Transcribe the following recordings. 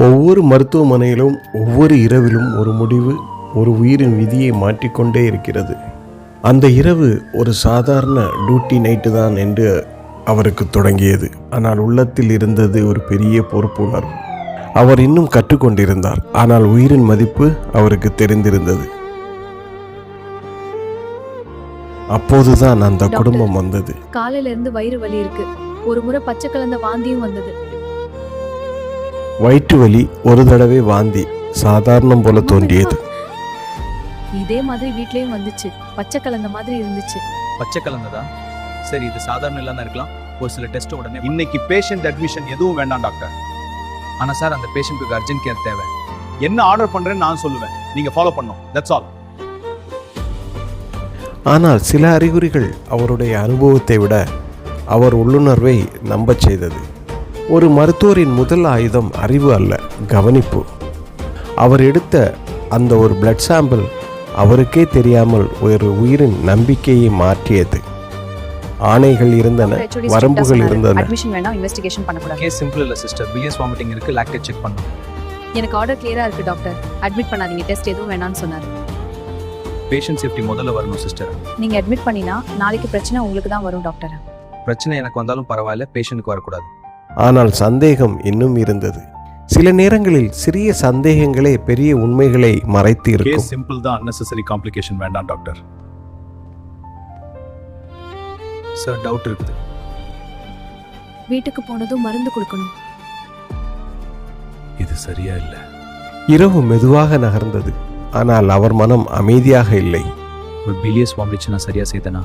ஒவ்வொரு மருத்துவமனையிலும் ஒவ்வொரு இரவிலும் ஒரு முடிவு ஒரு உயிரின் விதியை மாற்றிக்கொண்டே இருக்கிறது. அந்த இரவு ஒரு சாதாரண டியூட்டி நைட்டு தான் என்று அவருக்கு தொடங்கியது. ஆனால் உள்ளத்தில் இருந்தது ஒரு பெரிய பொறுப்புணர்வு. அவர் இன்னும் கற்றுக்கொண்டிருந்தார். ஆனால் உயிரின் மதிப்பு அவருக்கு தெரிந்திருந்தது. அப்போதுதான் அந்த குடும்பம் வந்தது. காலையில இருந்து வயிறு வலி இருக்கு. ஒரு முறை பச்சை கலந்த வாந்தியும் வந்தது. வயிற்று வலி, ஒரு தடவை வாந்தி, சாதாரணம் போல தோன்றியது. இதே மாதிரி வீட்லயும் வந்துச்சு. பச்சை கலந்த மாதிரி இருந்துச்சு. பச்சை கலந்ததா? சரி, இது சாதாரண இல்லாம இருக்கலாம். ஒரு சில டெஸ்ட் உடனே. இன்னைக்கு பேஷண்ட் அட்மிஷன் எதுவும் வேண்டாம் டாக்டர். ஆனா சார், அந்த பேஷண்ட்டுக்கு அர்ஜென்ட் கேர் தேவை. என்ன ஆர்டர் பண்றேன்னு நான் சொல்லுவேன், நீங்க ஃபாலோ பண்ணணும். That's all. ஆனால் சில அறிகுறிகள் அவருடைய அனுபவத்தை விட அவர் உள்ளுணர்வை நம்பச் செய்தது. ஒரு மருத்துவரின் முதல் ஆயுதம் அறிவு அல்ல, கவனிப்பு. அவர் எடுத்த அந்த ஒரு பிளட் சாம்பிள் அவருக்கே தெரியாமல் ஒரு உயிரின் நம்பிக்கையை மாற்றியது. ஆணைகள் இருந்தன, வரம்புகள் இருந்தன. அட்மிஷன் வேணாம், இன்வெஸ்டிகேஷன் பண்ண கூடாது. கேஸ் சிம்பிள் இல்ல சிஸ்டர். பிஎஸ் வாமிட்டிங் இருக்கு, லாக்டேட் செக் பண்ணனும். எனக்கு ஆர்டர் கிளியரா இருக்கு டாக்டர். அட்மிட் பண்ணாதீங்க, டெஸ்ட் எதுவும் வேணாம்னு சொன்னாரு. பேஷண்ட் சேஃப்டி முதல்ல வரணும் சிஸ்டர். நீங்க அட்மிட் பண்ணினா நாளைக்கு பிரச்சனை உங்களுக்கு தான் வரும் டாக்டர். பிரச்சனை எனக்கு வந்தாலும் பரவாயில்ல, பேஷண்ட்க்கு வரக்கூடாது. ஆனால் சந்தேகம் இன்னும் இருந்தது. சில நேரங்களில் சிறிய சந்தேகங்களே பெரிய உண்மைகளை மறைத்து இருக்கும். கேஸ் சிம்பிள் தான், unnecessary காம்ப்ளிகேஷன் வேண்டாம் டாக்டர். சார், டவுட் இருக்குது. வீட்டுக்கு போனதும் மருந்து கொடுக்கணும். இது சரியா இல்ல. இரவு மெதுவாக நகர்ந்தது. ஆனால் அவர் மனம் அமைதியாக இல்லை. ஒரு பிலியஸ் வாமிட் நான் சரியா செய்தனா?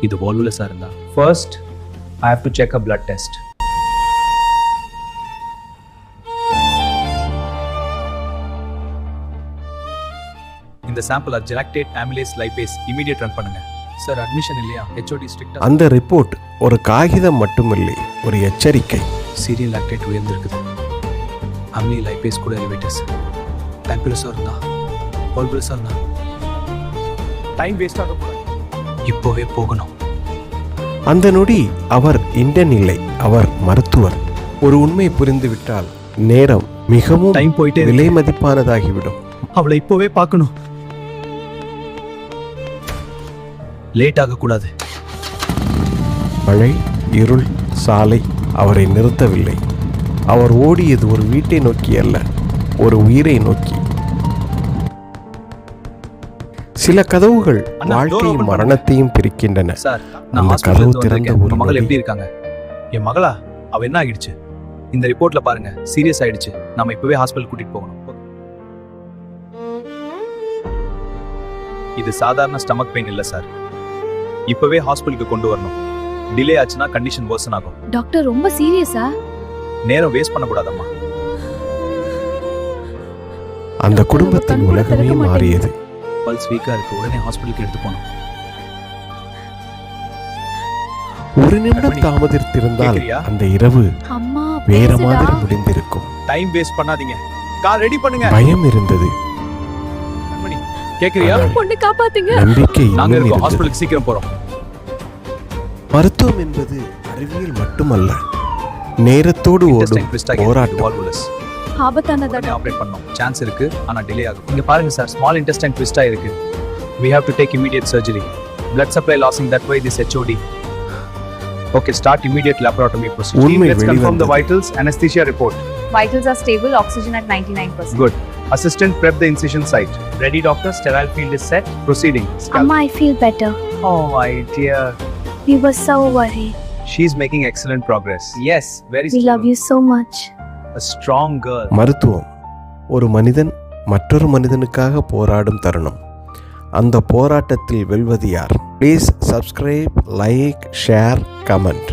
இது வால்வுலஸா இருந்தா first I have to check a blood test. இந்த sample lactate amylase lipase immediate run பண்ணுங்க. சார், அட்மிஷன் இல்லையா? HOD ஸ்ட்ரிக்ட்டா. அந்த ரிப்போர்ட் ஒரு காகிதம் மட்டுமில்லை, ஒரு எச்சரிக்கை. சீரியல் லாக்டேட் உயர்ந்திருக்குது. அமிலே லைபேஸ் கூட எலிவேட்டர்ஸ். டைம்பிளஸா இருந்தா, வால்வுலஸா இருந்தா டைம் வேஸ்ட் ஆகக்கூடாது. இப்போவே போகணும். அந்த நொடி அவர் இந்தியன் இல்லை, அவர் மருத்துவர். ஒரு உண்மை புரிந்துவிட்டால் நேரம் மிகவும் டைம் போயிட்டே விலை மதிப்பானதாகிவிடும். அவளை இப்போவே பார்க்கணும். லேட் ஆகக்கூடாது. மழை, இருள், சாலை அவரை நிறுத்தவில்லை. அவர் ஓடியது ஒரு வீட்டை நோக்கி அல்ல, ஒரு உயிரை நோக்கி. சில கதவுகள் வாழ்க்கையும் மரணத்தையும் பிரிக்கின்றன. சார், அந்த கதவு திறந்த ஒரு மகள் எப்படி இருக்காங்க? என் மகளா? அவ என்ன ஆகிடுச்சு? இந்த ரிப்போர்ட்ல பாருங்க, சீரியஸ் ஆயிடுச்சு. நாம இப்பவே ஹாஸ்பிடல் கூட்டிட்டு போகணும். இது சாதாரண ஸ்டமக் பெயின் இல்ல சார். இப்பவே ஹாஸ்பிடலுக்கு கொண்டு வரணும். டிலே ஆச்சுன்னா கண்டிஷன் வர்சன் ஆகும். டாக்டர், ரொம்ப சீரியஸா? நேரம் வேஸ்ட் பண்ண கூடாதம்மா. அந்த குடும்பத்தின் உலகமே மாறியது. பல்ஸ் வீக்கா இருக்கு, உடனே ஹாஸ்பிடலுக்கு எடுத்து போகணும். ஒரு நிமிடம் தாமதித்திருந்தால் அந்த இரவு வேற மாதிரி முடிந்திருக்கும். டைம் வேஸ்ட் பண்ணாதீங்க, கார் ரெடி பண்ணுங்க. பயம் இருந்தது. கேக்குறியா? பொண்ணு காப்பாத்துங்க. நம்பிக்கை நாங்க இருக்கோம், ஹாஸ்பிடலுக்கு சீக்கிரம் போறோம். மருத்துவம் என்பது அறிவியல் மட்டுமல்ல, நேரத்தோடு ஓடும் போராட்டம். ஆபத்தானதா? ஆபரேட் பண்ணோம். சான்ஸ் இருக்கு, ஆனா டிலே ஆகும். இங்க பாருங்க சார், ஸ்மால் இன்டெஸ்டைன் ட்விஸ்ட் ஆயிருக்கு. We have to take immediate surgery. Blood supply losing, that way this HOD. Okay, start immediate laparotomy procedure. Let's confirm the vitals. Anesthesia report. Vitals are stable, oxygen at 99%. Good. Assistant prep the incision site. Ready doctor, sterile field is set. Proceeding. Amma, I feel better. Oh my dear. We were so worried. She's making excellent progress. Yes, very We love you so much. A strong girl. மருத்துவம் ஒரு மனிதன் மற்றொரு மனிதனுக்காக போராடும் தருணம். அந்த போராட்டத்தில் வெல்வது யார்? Please subscribe, like, share, comment.